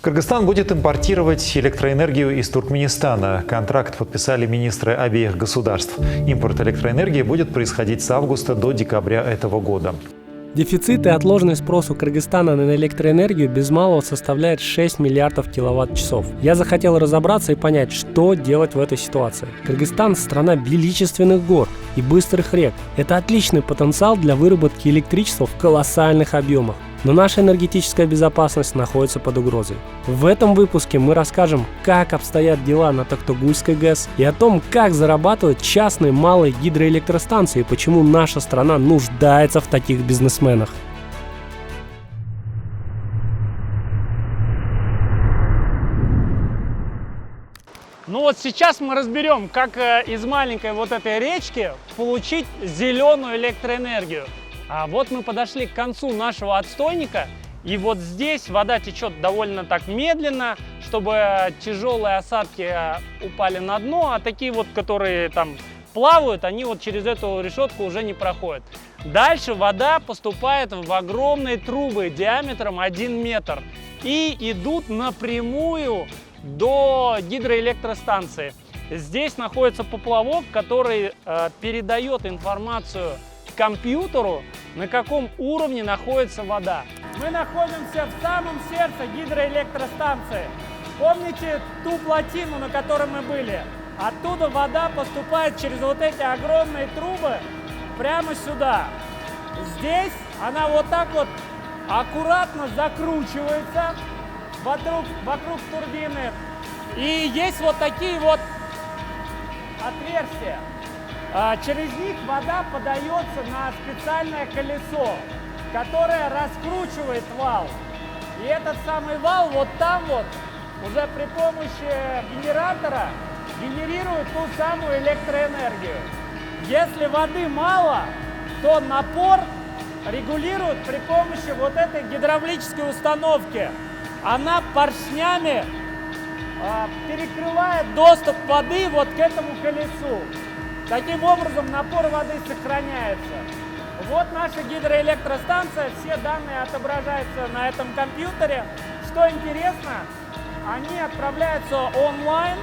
Кыргызстан будет импортировать электроэнергию из Туркменистана. Контракт подписали министры обеих государств. Импорт электроэнергии будет происходить с августа до декабря этого года. Дефицит и отложенный спрос у Кыргызстана на электроэнергию без малого составляет 6 миллиардов киловатт-часов. Я захотел разобраться и понять, что делать в этой ситуации. Кыргызстан – страна величественных гор и быстрых рек. Это отличный потенциал для выработки электричества в колоссальных объемах. Но наша энергетическая безопасность находится под угрозой. В этом выпуске мы расскажем, как обстоят дела на Токтагульской ГЭС и о том, как зарабатывают частные малые гидроэлектростанции и почему наша страна нуждается в таких бизнесменах. Ну вот сейчас мы разберем, как из маленькой вот этой речки получить зеленую электроэнергию. А вот мы подошли к концу нашего отстойника, и вот здесь вода течет довольно так медленно, чтобы тяжелые осадки упали на дно, а такие вот, которые там плавают, они вот через эту решетку уже не проходят. Дальше вода поступает в огромные трубы диаметром 1 метр и идут напрямую до гидроэлектростанции. Здесь находится поплавок, который передает информацию компьютеру, на каком уровне находится вода. Мы находимся в самом сердце гидроэлектростанции. Помните ту плотину, на которой мы были? Оттуда вода поступает через вот эти огромные трубы прямо сюда. Здесь она вот так вот аккуратно закручивается вокруг турбины. И есть вот такие вот отверстия. Через них вода подается на специальное колесо, которое раскручивает вал. И этот самый вал вот там вот уже при помощи генератора генерирует ту самую электроэнергию. Если воды мало, то напор регулирует при помощи вот этой гидравлической установки. Она поршнями перекрывает доступ воды вот к этому колесу. Таким образом, напор воды сохраняется. Вот наша гидроэлектростанция, все данные отображаются на этом компьютере. Что интересно, они отправляются онлайн,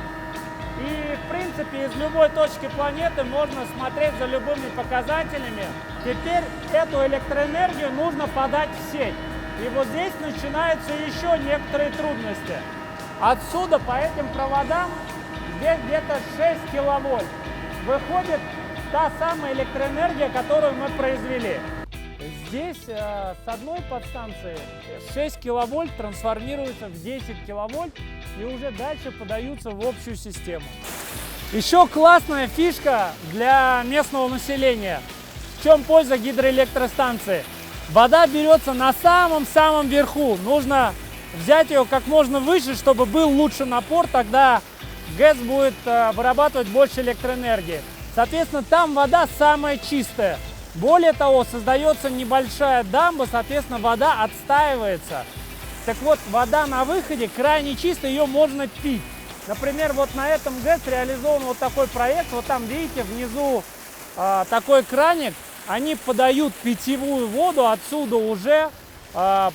и в принципе из любой точки планеты можно смотреть за любыми показателями. Теперь эту электроэнергию нужно подать в сеть. И вот здесь начинаются еще некоторые трудности. Отсюда по этим проводам здесь где-то 6 киловольт. Выходит та самая электроэнергия, которую мы произвели. Здесь с одной подстанции 6 киловольт трансформируется в 10 киловольт и уже дальше подаются в общую систему. Еще классная фишка для местного населения. В чем польза гидроэлектростанции? Вода берется на самом-самом верху. Нужно взять ее как можно выше, чтобы был лучший напор, тогда ГЭС будет вырабатывать больше электроэнергии. Соответственно, там вода самая чистая. Более того, создается небольшая дамба, соответственно, вода отстаивается. Так вот, вода на выходе крайне чистая, ее можно пить. Например, вот на этом ГЭС реализован вот такой проект. Вот там, видите, внизу такой краник. Они подают питьевую воду отсюда уже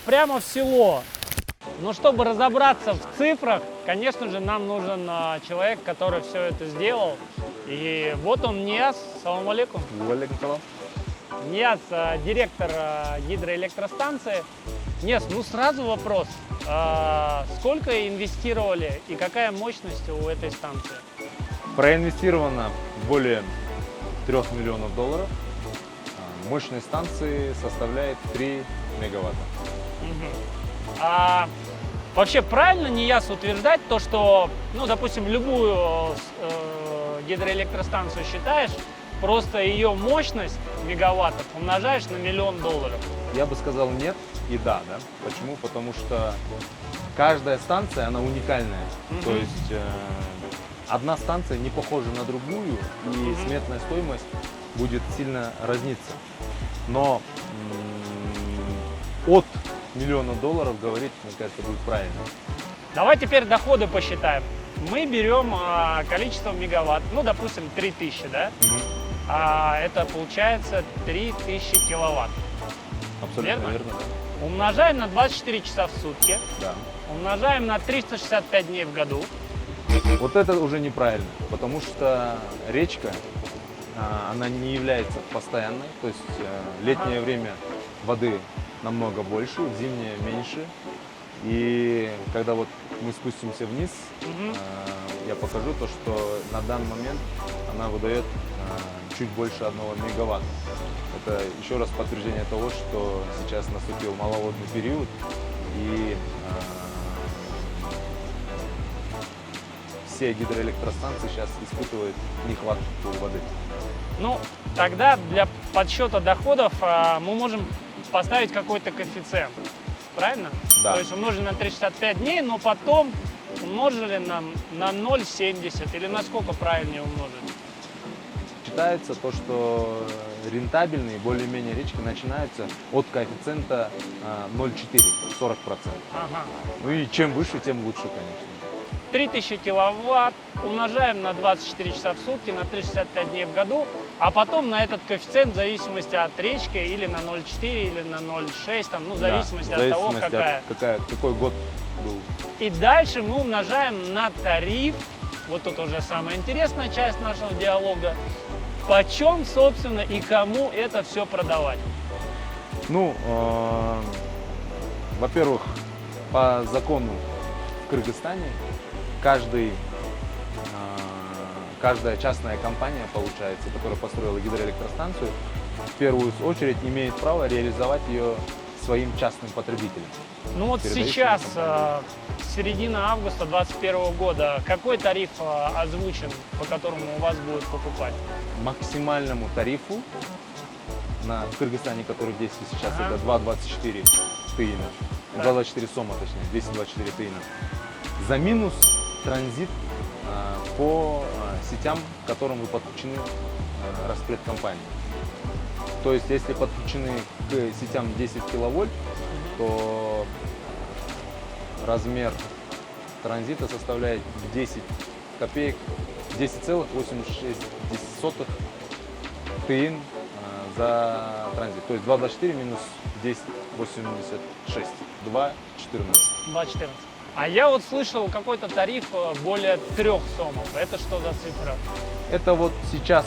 прямо в село. Но чтобы разобраться в цифрах, конечно же, нам нужен человек, который все это сделал. И вот он, Нияз. Салам алейкум. Алейкум салам. Нияз, директор гидроэлектростанции. Нияз, ну сразу вопрос. Сколько инвестировали и какая мощность у этой станции? Проинвестировано более 3 миллионов долларов. Мощность станции составляет 3 мегаватта. Вообще правильно, Нияз, утверждать то, что, ну, допустим, любую гидроэлектростанцию считаешь, просто ее мощность мегаваттов умножаешь на $1 миллион? Я бы сказал нет и да. Почему? Потому что каждая станция, она уникальная. То есть одна станция не похожа на другую, и сметная стоимость будет сильно разниться. Но от $1 миллиона говорить, мне кажется, будет правильно. Давай теперь доходы посчитаем. Мы берем количество мегаватт, ну, допустим, 3000, да? Это получается 3000 киловатт. Абсолютно верно, да. умножаем на 24 часа в сутки, Да. умножаем на 365 дней в году. Вот это уже неправильно, потому что речка, она не является постоянной, то есть летнее время воды намного больше, в зимнее меньше. И когда вот мы спустимся вниз, я покажу то, что на данный момент она выдает чуть больше 1 мегаватта. Это еще раз подтверждение того, что сейчас наступил маловодный период и все гидроэлектростанции сейчас испытывают нехватку воды. Ну, тогда для подсчета доходов мы можем поставить какой-то коэффициент, правильно? Да. То есть умножили на 365 дней, но потом умножили на 0,70 или на сколько правильнее умножить? Считается то, что рентабельные более-менее речки начинаются от коэффициента 0,4, 40%. Ага. Ну и чем выше, тем лучше, конечно. 3000 киловатт умножаем на 24 часа в сутки, на 365 дней в году, а потом на этот коэффициент в зависимости от речки или на 0,4, или на 0,6, там, ну, в зависимости от того, какой год был. И дальше мы умножаем на тариф, вот тут уже самая интересная часть нашего диалога, почем, собственно, и кому это все продавать. Ну, во-первых, по закону в Кыргызстане каждая частная компания, получается, которая построила гидроэлектростанцию, в первую очередь имеет право реализовать ее своим частным потребителям. Ну вот Передающим сейчас, компаниям. середина августа 2021 года, какой тариф озвучен, по которому у вас будут покупать? Максимальному тарифу в Кыргызстане, который действует сейчас, Ага. это 2,24 тыина. Так. 2,24 сома, точнее, 224 тыина. За минус транзит по сетям, к которым вы подключены Распредкомпании. То есть, если подключены к сетям 10 киловольт, то размер транзита составляет 10 копеек, 10,86 тыин за транзит. То есть 2,24 минус 10,86, 2,14. 2,14. А я вот слышал какой-то тариф более 3 сомов. Это что за цифра? Это вот сейчас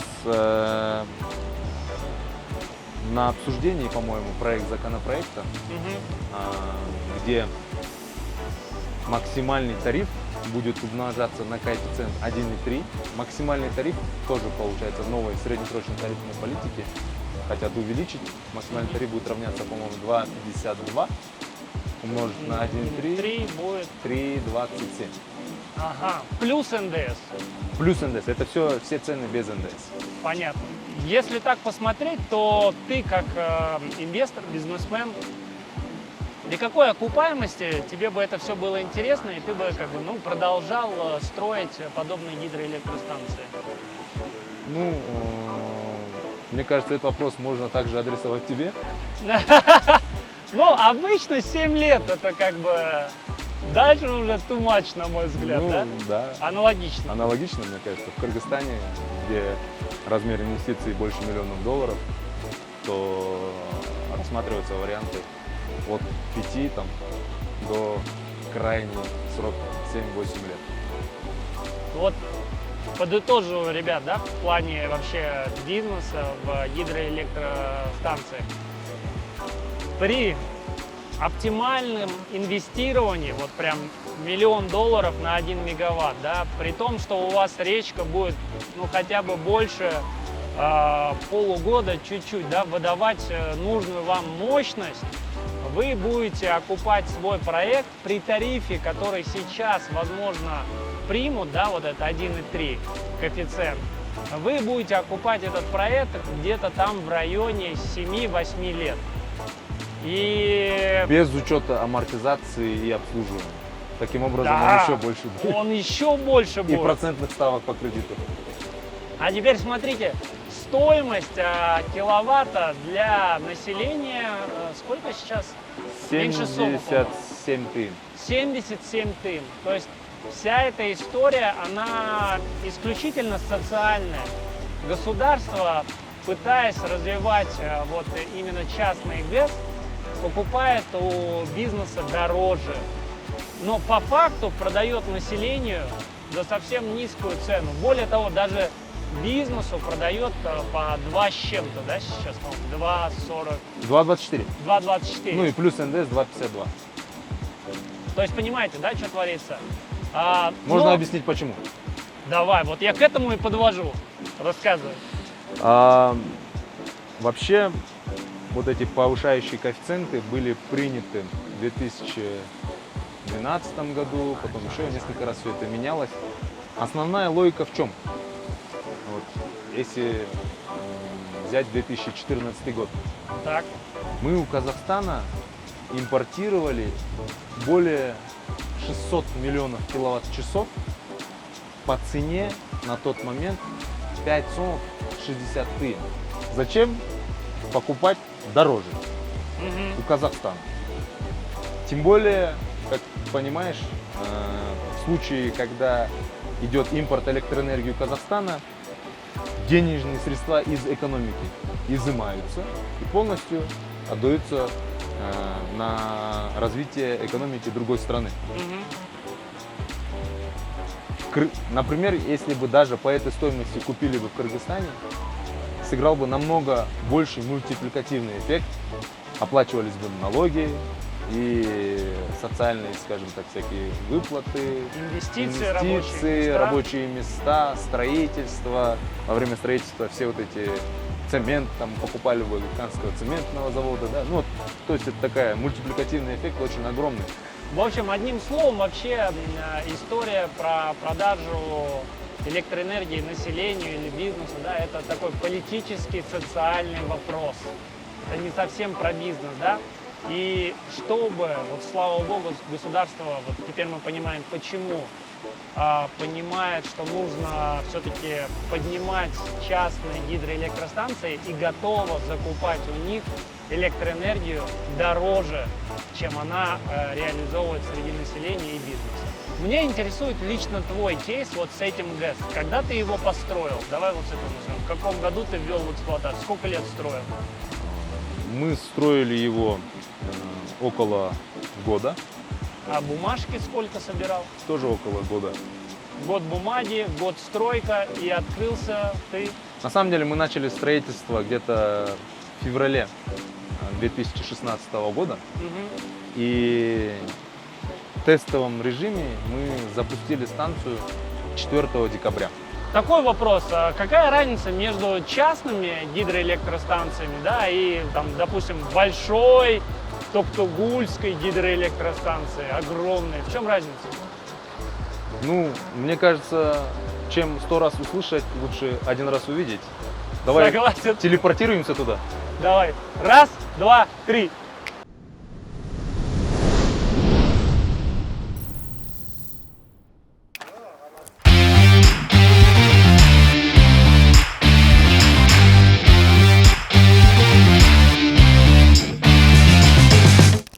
на обсуждении, по-моему, законопроекта, где максимальный тариф будет умножаться на коэффициент 1,3. Максимальный тариф тоже, получается, в новой среднесрочной тарифной политике хотят увеличить. Максимальный тариф будет равняться, по-моему, 2,52 умножить на 1,3. 3 будет. 3,27. Ага. Плюс НДС. Плюс НДС. Это все цены без НДС. Понятно. Если так посмотреть, то ты как инвестор, бизнесмен, при какой окупаемости тебе бы это все было интересно, и ты бы продолжал строить подобные гидроэлектростанции? Ну, мне кажется, этот вопрос можно также адресовать тебе. Ну, обычно 7 лет это дальше уже too much, на мой взгляд, Ну, да? да. Аналогично. Аналогично, мне кажется, в Кыргызстане, где размер инвестиций больше $1 миллионов, то рассматриваются варианты от 5 до крайний срок 7-8 лет. Вот подытоживаю, ребят, да, в плане вообще бизнеса в гидроэлектростанциях. При оптимальном инвестировании, вот прям $1 миллион на 1 мегаватт, да, при том, что у вас речка будет, хотя бы больше полугода чуть-чуть, да, выдавать нужную вам мощность, вы будете окупать свой проект при тарифе, который сейчас, возможно, примут, да, вот это 1,3 коэффициент. Вы будете окупать этот проект где-то там в районе 7-8 лет. И Без учета амортизации и обслуживания. Таким образом, да, он еще больше будет. он еще больше И будет. процентных ставок по кредиту. А теперь смотрите, стоимость киловатта для населения, сколько сейчас? Меньше суммы, по-моему. 77 тыин. 77 тыин. То есть вся эта история, она исключительно социальная. Государство, пытаясь развивать вот именно частный ГЭС, покупает у бизнеса дороже, но по факту продает населению за совсем низкую цену. Более того, даже бизнесу продает по 2 с чем-то, да, сейчас, по-моему, 2,40, 2,24. 2,24. Ну и плюс НДС 2,52. То есть, понимаете, да, что творится? Можно но- объяснить почему. Давай, вот я к этому и подвожу. Рассказывай. Вообще, вот эти повышающие коэффициенты были приняты в 2012 году, потом еще несколько раз все это менялось. Основная логика в чем? Вот, если взять 2014 год, Так. мы у Казахстана импортировали более 600 миллионов киловатт-часов по цене на тот момент 560 тысяч. Зачем покупать дороже у Казахстана? Тем более, как понимаешь, в случае, когда идет импорт электроэнергии у Казахстана, денежные средства из экономики изымаются и полностью отдаются на развитие экономики другой страны. Например, если бы даже по этой стоимости купили бы в Кыргызстане, сыграл бы намного больший мультипликативный эффект, оплачивались бы налоги и социальные, скажем так, всякие выплаты, Инвестиции, рабочие места, строительство. Во время строительства все вот эти цемент, там покупали бы Канского цементного завода, да, ну, то есть это такая мультипликативный эффект очень огромный. В общем, одним словом, вообще история про продажу электроэнергии населению или бизнесу, да, это такой политический, социальный вопрос. Это не совсем про бизнес, да. И чтобы, вот слава богу, государство, вот теперь мы понимаем, почему, понимает, что нужно все-таки поднимать частные гидроэлектростанции и готово закупать у них электроэнергию дороже, чем она реализовывает среди населения и бизнеса. Меня интересует лично твой кейс вот с этим ГЭС. Когда ты его построил? Давай вот с этого начнем. В каком году ты ввел в эксплуатацию? Сколько лет строил? Мы строили его около года, А бумажки сколько собирал? тоже около года. Год бумаги, год стройка, и открылся ты. На самом деле мы начали строительство где-то в феврале 2016 года. И в тестовом режиме мы запустили станцию 4 декабря. Такой вопрос, а какая разница между частными гидроэлектростанциями, да, и, там, допустим, большой Токтогульской гидроэлектростанцией, огромной? В чем разница? Ну, мне кажется, чем 100 раз услышать, лучше 1 раз увидеть. Давай Согласен. телепортируемся туда. Давай. Раз, два, три.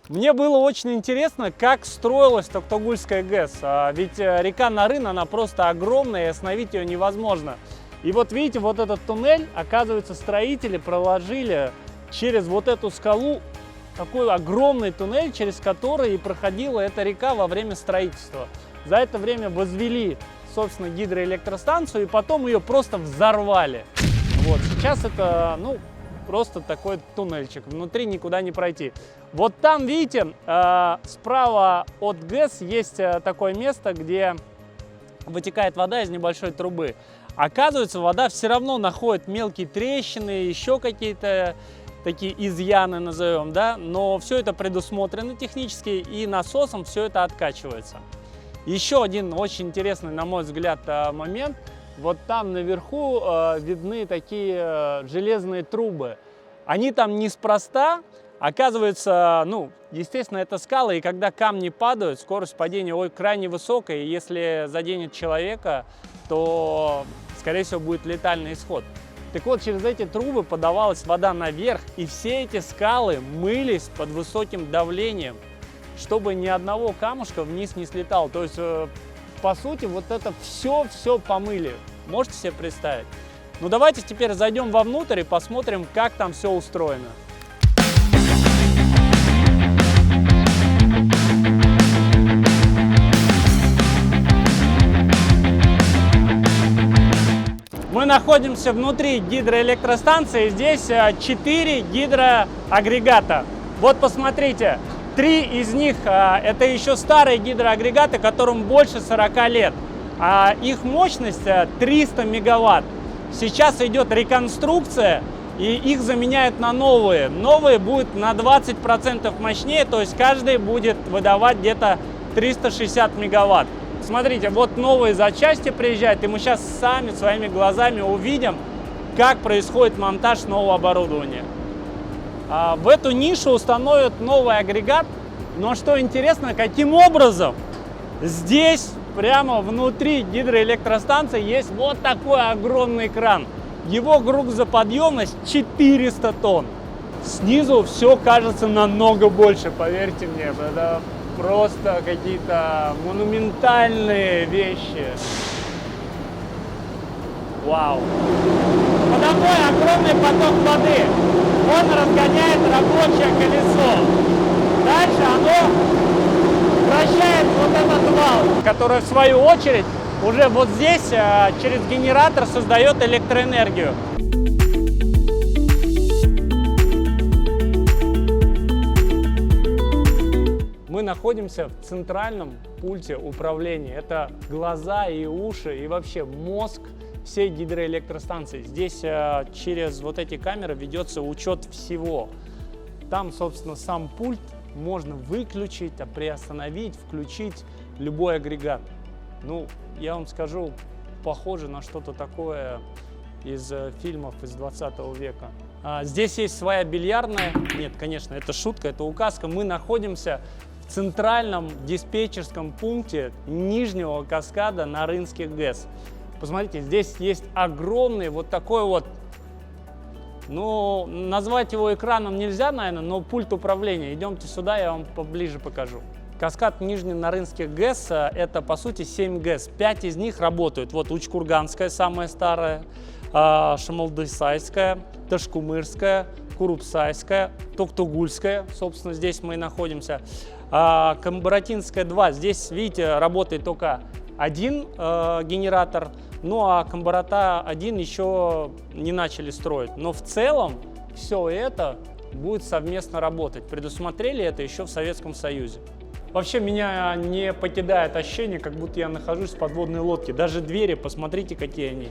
Мне было очень интересно, как строилась Токтогульская ГЭС. Ведь река Нарын, она просто огромная, и остановить ее невозможно. И вот видите, вот этот туннель, оказывается, строители проложили через вот эту скалу такой огромный туннель, через который и проходила эта река во время строительства. За это время возвели, собственно, гидроэлектростанцию, и потом ее просто взорвали. Вот, сейчас это, ну, просто такой туннельчик, внутри никуда не пройти. Вот там, видите, справа от ГЭС есть такое место, где вытекает вода из небольшой трубы. Оказывается, вода все равно находит мелкие трещины, еще какие-то такие изъяны, назовем, да, но все это предусмотрено технически, и насосом все это откачивается. Еще один очень интересный, на мой взгляд, момент. Вот там наверху видны такие железные трубы. Они там неспроста. Оказывается, ну, естественно, это скалы, и когда камни падают, скорость падения крайне высокая, и если заденет человека, то, скорее всего, будет летальный исход. Так вот, через эти трубы подавалась вода наверх, и все эти скалы мылись под высоким давлением, чтобы ни одного камушка вниз не слетал. То есть, по сути, вот это все помыли. Можете себе представить? Ну, давайте теперь зайдем вовнутрь и посмотрим, как там все устроено. Мы находимся внутри гидроэлектростанции. Здесь 4 гидроагрегата. Вот посмотрите, 3 из них это еще старые гидроагрегаты, которым больше 40 лет. Их мощность 300 мегаватт. Сейчас идет реконструкция, и их заменяют на новые. Новые будут на 20% мощнее, то есть каждый будет выдавать где-то 360 мегаватт. Смотрите, вот новые запчасти приезжают, и мы сейчас сами своими глазами увидим, как происходит монтаж нового оборудования. В эту нишу установят новый агрегат, но что интересно, каким образом здесь, прямо внутри гидроэлектростанции, есть вот такой огромный кран. Его грузоподъемность 400 тонн. Снизу все кажется намного больше, поверьте мне. Это просто какие-то монументальные вещи. Вау! Подо мной огромный поток воды. Он разгоняет рабочее колесо. Дальше оно вращает вот этот вал, который в свою очередь уже вот здесь через генератор создает электроэнергию. Мы находимся в центральном пульте управления. Это глаза и уши, и вообще мозг всей гидроэлектростанции. Здесь через вот эти камеры ведется учет всего. Там, собственно, сам пульт можно выключить, приостановить, включить любой агрегат. Ну, я вам скажу, похоже на что-то такое из фильмов из 20 века. Здесь есть своя бильярдная. Нет, конечно, это шутка, это указка. Мы находимся в центральном диспетчерском пункте Нижнего Каскада на Рынских ГЭС. Посмотрите, здесь есть огромный вот такой вот, ну, назвать его экраном нельзя, наверное, но пульт управления. Идемте сюда, я вам поближе покажу. Каскад Нижненарынских ГЭС – это, по сути, 7 ГЭС. 5 из них работают. Вот Учкурганская, самая старая, Шамалдысайская, Ташкумырская, Курупсайская, Токтугульская, собственно, здесь мы и находимся. Камбаратинская 2, здесь, видите, работает только один генератор, ну а Камбарата-1 еще не начали строить. Но в целом все это будет совместно работать. Предусмотрели это еще в Советском Союзе. Вообще меня не покидает ощущение, как будто я нахожусь в подводной лодке. Даже двери, посмотрите, какие они.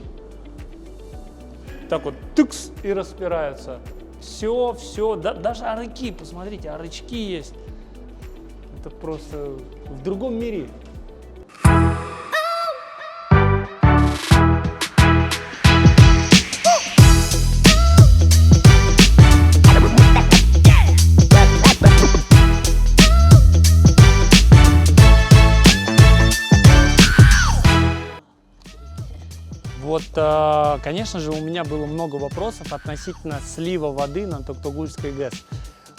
Так вот, тыкс, и распираются. Все, даже арыки, посмотрите, арычки есть. Это просто в другом мире. Вот, конечно же, у меня было много вопросов относительно слива воды на Токтугульской ГЭС.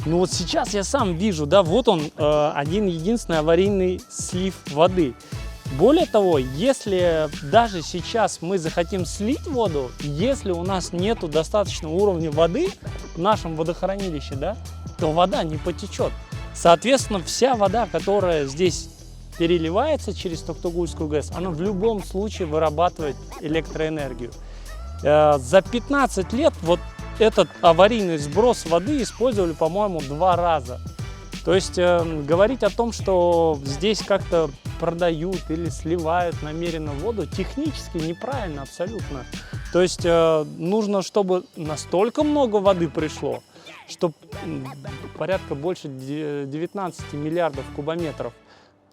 Но вот сейчас я сам вижу, да, вот он, один-единственный аварийный слив воды. Более того, если даже сейчас мы захотим слить воду, если у нас нету достаточного уровня воды в нашем водохранилище, да, то вода не потечет. Соответственно, вся вода, которая здесь переливается через Токтугульскую ГЭС, она в любом случае вырабатывает электроэнергию. За 15 лет вот этот аварийный сброс воды использовали, по-моему, 2 раза. То есть говорить о том, что здесь как-то продают или сливают намеренно воду, технически неправильно абсолютно. То есть нужно, чтобы настолько много воды пришло, что порядка больше 19 миллиардов кубометров,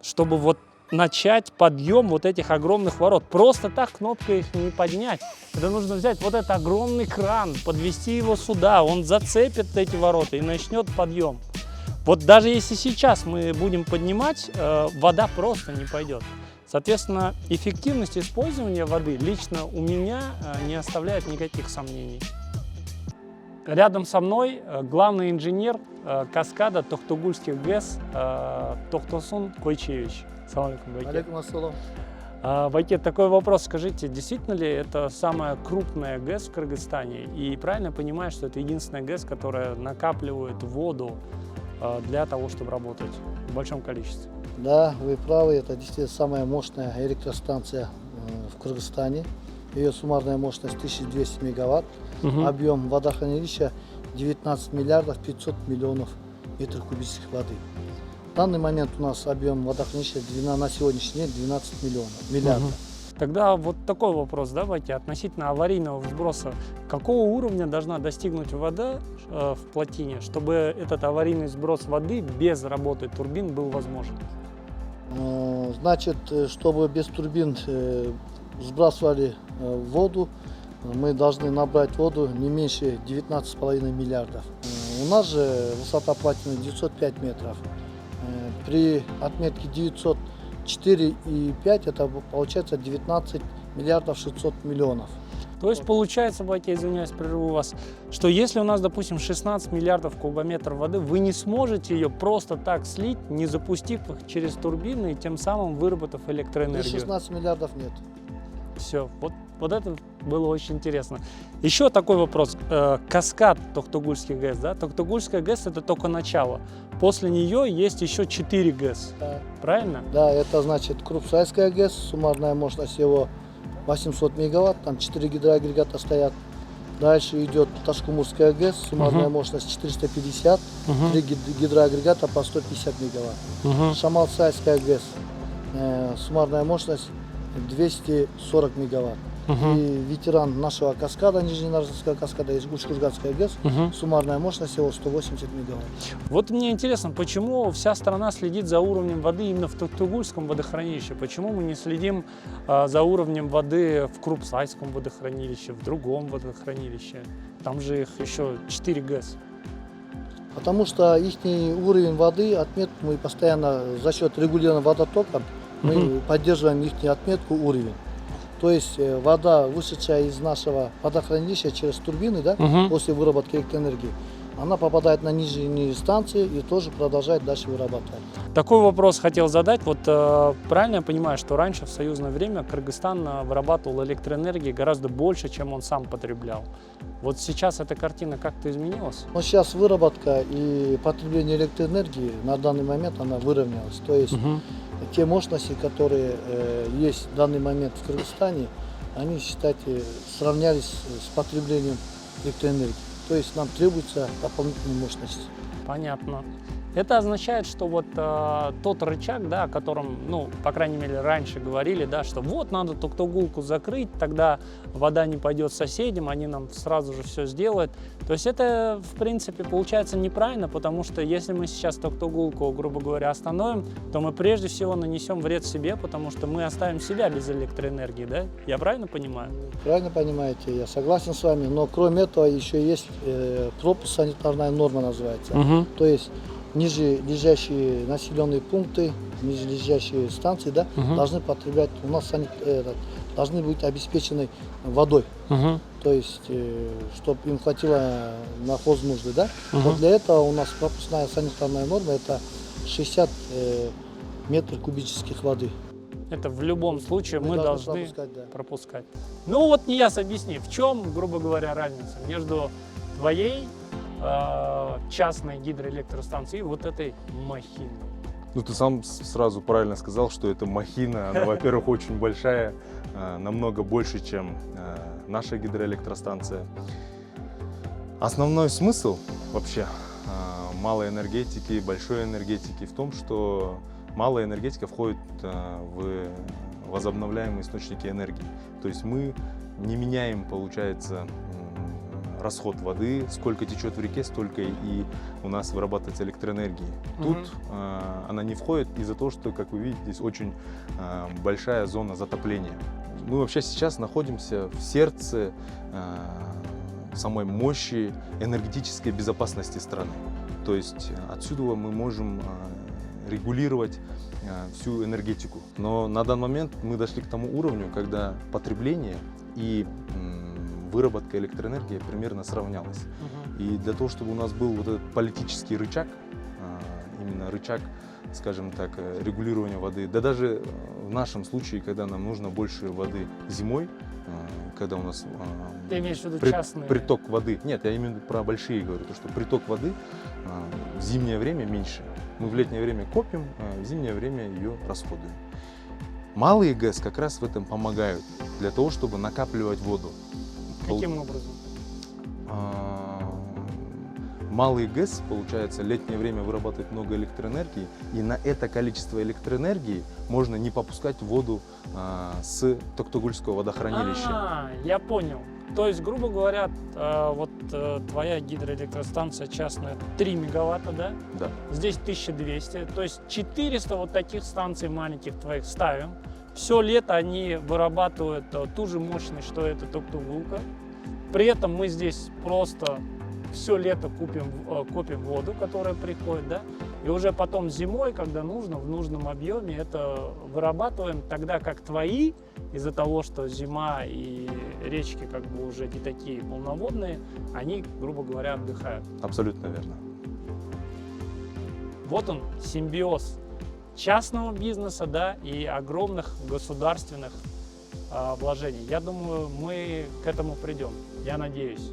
чтобы вот начать подъем вот этих огромных ворот. Просто так кнопкой их не поднять. Это нужно взять вот этот огромный кран, подвести его сюда, он зацепит эти ворота и начнет подъем. Вот даже если сейчас мы будем поднимать, вода просто не пойдет. Соответственно, эффективность использования воды лично у меня не оставляет никаких сомнений. Рядом со мной главный инженер Каскада Токтугульских ГЭС Тохтосун Койчевич. Салам алейкум, Байке. Алейкум ассалам. Байке, такой вопрос. Скажите, действительно ли это самая крупная ГЭС в Кыргызстане? И правильно понимаю, что это единственная ГЭС, которая накапливает воду для того, чтобы работать в большом количестве? Да, вы правы, это действительно самая мощная электростанция в Кыргызстане. Ее суммарная мощность 1200 мегаватт. Мгм. Объем водохранилища 19 миллиардов 500 миллионов метров кубических воды. В данный момент у нас объем водохранилища на сегодняшний день 12 миллиардов. Мгм. Тогда вот такой вопрос давайте относительно аварийного сброса. Какого уровня должна достигнуть вода в плотине, чтобы этот аварийный сброс воды без работы турбин был возможен? Значит, чтобы без турбин сбрасывали воду, мы должны набрать воду не меньше 19,5 миллиардов. У нас же высота плотины 905 метров. При отметке 904,5 это получается 19 миллиардов 600 миллионов. То есть получается, Батя, извиняюсь, прерву вас, что если у нас, допустим, 16 миллиардов кубометров воды, вы не сможете ее просто так слить, не запустив их через турбины и тем самым выработав И электроэнергию. 16 миллиардов нет. Все, вот это было очень интересно. Еще такой вопрос. Каскад Токтагульских ГЭС, да? Токтагульская ГЭС это только начало. После нее есть еще 4 ГЭС, Да. правильно? Да, это значит Крупсайская ГЭС, суммарная мощность его 800 мегаватт, там 4 гидроагрегата стоят. Дальше идет Ташкумурская ГЭС, суммарная мощность 450, 3 гидроагрегата по 150 мегаватт. Шамалсайская ГЭС, суммарная мощность 240 мегаватт. И ветеран нашего каскада, Нижненарзанского каскада, есть Усть-Курганская ГЭС, суммарная мощность всего 180 мегаватт. Вот мне интересно, почему вся страна следит за уровнем воды именно в Токтагульском водохранилище? Почему мы не следим за уровнем воды в Крупсайском водохранилище, в другом водохранилище? Там же их еще 4 ГЭС. Потому что их уровень воды, отметку мы постоянно за счет регулирования водотока, мы поддерживаем их отметку, уровень. То есть вода, вышедшая из нашего водохранилища через турбины, да, после выработки электроэнергии, она попадает на нижние станции и тоже продолжает дальше вырабатывать. Такой вопрос хотел задать. Вот правильно я понимаю, что раньше в союзное время Кыргызстан вырабатывал электроэнергии гораздо больше, чем он сам потреблял. Вот сейчас эта картина как-то изменилась? Но сейчас выработка и потребление электроэнергии на данный момент она выровнялась. То есть те мощности, которые есть в данный момент в Кыргызстане, они, считайте, сравнялись с потреблением электроэнергии. То есть нам требуется дополнительные мощности. Понятно. Это означает, что вот тот рычаг, да, о котором, ну, по крайней мере, раньше говорили, да, что вот надо Токтагулку закрыть, тогда вода не пойдет соседям, они нам сразу же все сделают. То есть это, в принципе, получается неправильно, потому что если мы сейчас Токтагулку, грубо говоря, остановим, то мы прежде всего нанесем вред себе, потому что мы оставим себя без электроэнергии, да? Я правильно понимаю? Правильно понимаете, я согласен с вами, но кроме этого еще есть пропуск, санитарная норма называется. То есть ниже лежащие населенные пункты, ниже лежащие станции, да, должны потреблять, у нас должны быть обеспечены водой. То есть, чтобы им хватило на хознужды, да. Вот для этого у нас пропускная санитарная норма это 60 метров кубических воды. Это в любом случае мы должны пропускать, да. пропускать. Ну вот не ясно, объясни, в чем, грубо говоря, разница между твоей частной гидроэлектростанцией и вот этой махиной? Ну, ты сам сразу правильно сказал, что это махина. Она, во-первых, очень большая, намного больше, чем наша гидроэлектростанция. Основной смысл вообще малой энергетики, большой энергетики в том, что малая энергетика входит в возобновляемые источники энергии. То есть мы не меняем, получается, расход воды, сколько течет в реке, столько и у нас вырабатывается электроэнергии. Тут она не входит из-за того, что, как вы видите, здесь очень большая зона затопления. Мы вообще сейчас находимся в сердце самой мощи энергетической безопасности страны. То есть отсюда мы можем регулировать всю энергетику. Но на данный момент мы дошли к тому уровню, когда потребление и выработка электроэнергии примерно сравнялась. И для того, чтобы у нас был вот этот политический рычаг, именно рычаг, скажем так, регулирования воды, да даже в нашем случае, когда нам нужно больше воды зимой, когда у нас Ты имеешь в виду частные? приток воды, нет, я именно про большие говорю, то что приток воды в зимнее время меньше. Мы в летнее время копим, а в зимнее время ее расходуем. Малые ГЭС как раз в этом помогают. для того, чтобы накапливать воду. Каким образом? Малый ГЭС, получается, летнее время вырабатывает много электроэнергии, и на это количество электроэнергии можно не попускать воду с Токтагульского водохранилища. Я понял. То есть, грубо говоря, твоя гидроэлектростанция частная 3 мегаватта, да? Да. Здесь 1200, то есть 400 вот таких станций маленьких твоих ставим. Все лето они вырабатывают ту же мощность, что это Токтагулка. При этом мы здесь просто все лето копим воду, которая приходит, да, и уже потом зимой, когда нужно, в нужном объеме это вырабатываем, тогда как твои, из-за того, что зима и речки как бы уже не такие полноводные, они, грубо говоря, отдыхают. Абсолютно верно. Вот он, симбиоз частного бизнеса, да, и огромных государственных вложений. Я думаю, мы к этому придем, я надеюсь.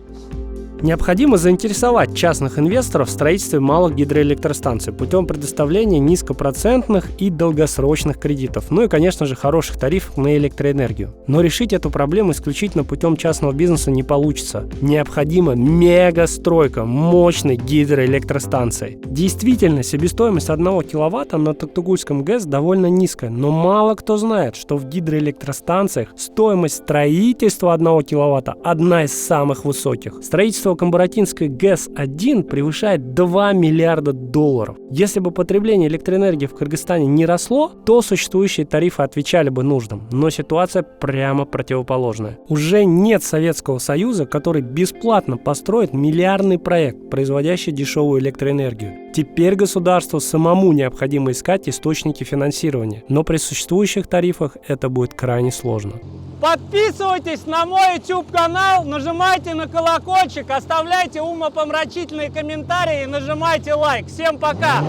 Необходимо заинтересовать частных инвесторов в строительстве малых гидроэлектростанций путем предоставления низкопроцентных и долгосрочных кредитов, ну и, конечно же, хороших тарифов на электроэнергию. Но решить эту проблему исключительно путем частного бизнеса не получится. Необходима мегастройка мощной гидроэлектростанции. Действительно, себестоимость 1 киловатта на Токтагульском ГЭС довольно низкая, но мало кто знает, что в гидроэлектростанциях стоимость строительства 1 киловатта одна из самых высоких. Строительство Камбаратинской ГЭС-1 превышает 2 миллиарда долларов. Если бы потребление электроэнергии в Кыргызстане не росло, то существующие тарифы отвечали бы нуждам. Но ситуация прямо противоположная. Уже нет Советского Союза, который бесплатно построит миллиардный проект, производящий дешевую электроэнергию. Теперь государству самому необходимо искать источники финансирования. Но при существующих тарифах это будет крайне сложно. Подписывайтесь на мой YouTube-канал, нажимайте на колокольчик, оставляйте умопомрачительные комментарии и нажимайте лайк. Всем пока!